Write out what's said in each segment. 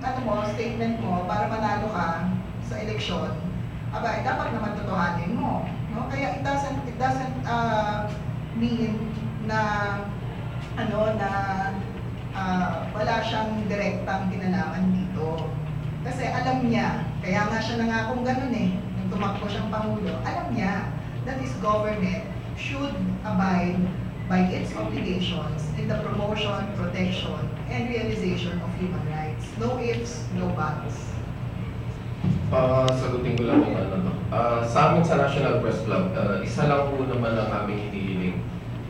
ano mo, statement mo para manalo ka sa eleksyon, aba, dapat naman totohanin mo. No? Kaya it doesn't mean na wala siyang direktang kinalaman dito. Kasi alam niya, kaya nga siya nangakong ganun nung tumakbo siyang Pangulo, alam niya that his government should abide by its obligations in the promotion, protection, and realization of human rights. No ifs, no buts. Sagutin ko lang yung sa amin sa National Press Club, isa lang po naman ang aming hinihiling.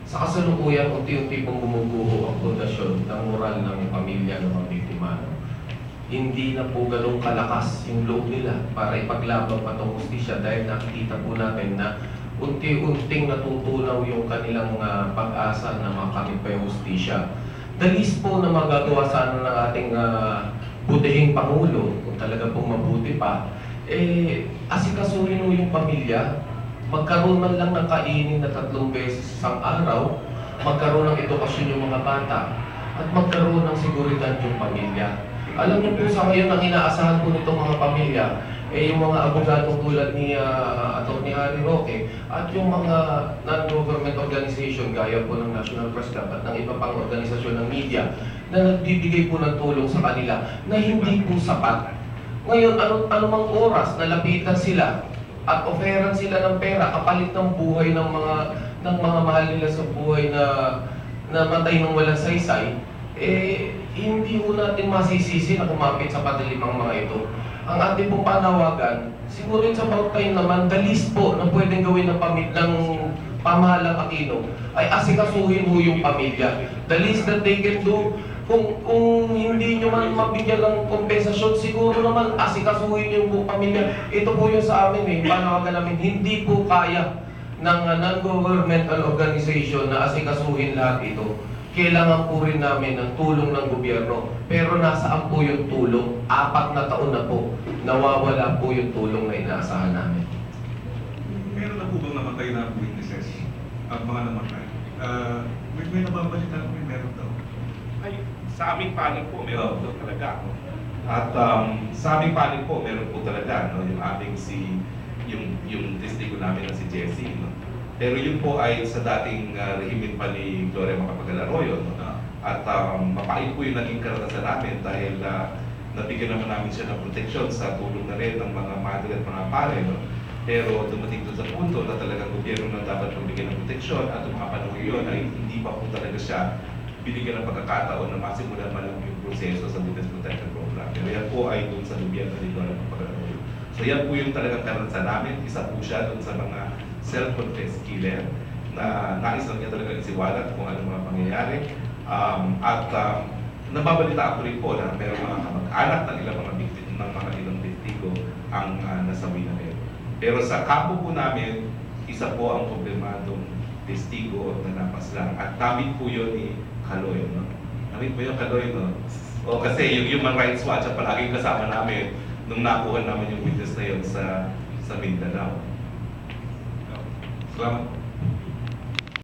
Sa kasalukuyan, unti-unti pong bumubuho ang pundasyon ng moral ng pamilya ng mga biktima. Hindi na po ganun kalakas yung loob nila para ipaglaban pa itong hustisya dahil nakikita po natin na unti-unting natutunaw yung kanilang pag-asa na makamit pa yung hustisya. The least po na magagawa sana ng ating butihing Pangulo, kung talaga pong mabuti pa, asikasuhin mo yung pamilya, magkaroon man lang ng kainin na 3 beses isang araw, magkaroon ng edukasyon yung mga bata, at magkaroon ng seguridad yung pamilya. Alam niyo po sa ngayon, ang inaasahan po nitong mga pamilya, yung mga abogado tulad ni Atty. Harry Roque at yung mga non-government organization gaya po ng National Press Club at ng iba pang organisasyon ng media na nagbibigay po ng tulong sa kanila na hindi po sapat. Ngayon, anumang oras na lapitan sila at offeran sila ng pera kapalit ng buhay ng mga mahal nila sa buhay na namatay ng walang saysay, hindi po natin masisisi na kumapit sa padalimang mga ito. Ang ating pong panawagan, siguro sa about time naman, the least po na pwedeng gawin ng pamahalang Aquino ay asikasuhin mo yung pamilya. The least that they can do, kung hindi nyo man mabigyan ng kompensasyon, siguro naman asikasuhin yung buong pamilya. Ito po yung sa amin panawagan namin, hindi po kaya ng non-governmental organization na asikasuhin lahat ito. Kailangan po rin namin ng tulong ng gobyerno. Pero nasaan po yung tulong? 4 na taon na po, nawawala po yung tulong na inaasahan namin. Meron na po bang namatay na witnesses at mga namatay? May nababalita na meron daw. Ay, sa aming panig po, meron po talaga. No? At sa aming panig po, meron po talaga. No? Yung aming yung testigo namin na si Jessie. No? Pero yun po ay sa dating rehimen pa ni Gloria Macapagal-Arroyo. No? At mapait po yung naging karanasan namin dahil nabigyan naman namin siya ng proteksyon sa tulong na rin ng mga madre at mga pare. No? Pero dumating doon sa punto na talagang gobyerno na dapat magbigyan ng proteksyon at yung mga panahon yun ay hindi pa po talaga siya binigyan ng pagkakataon na masimulan man lang yung proseso sa Witness Protection Program. Pero yan po ay doon sa gobyerno ni Gloria Macapagal-Arroyo. So yan po yung talagang karanasan namin. Isa po siya doon sa mga self-confessed killer na nais lang niya talaga isiwalat kung ano mga pangyayari. Nababalita ako rin po na mayroong mga kamag-anak ng ilang mga biktima, ng mga ilang testigo ang nasawi na rin. Pero sa kampo po namin, isa po ang problemadong testigo na napaslang. At namit po yun ni Caloy. No? Namit po yung Caloy, no? O kasi yung Human Rights Watch ang palaging kasama namin nung nakuha namin yung witness na yun sa Mindanao. Salamat.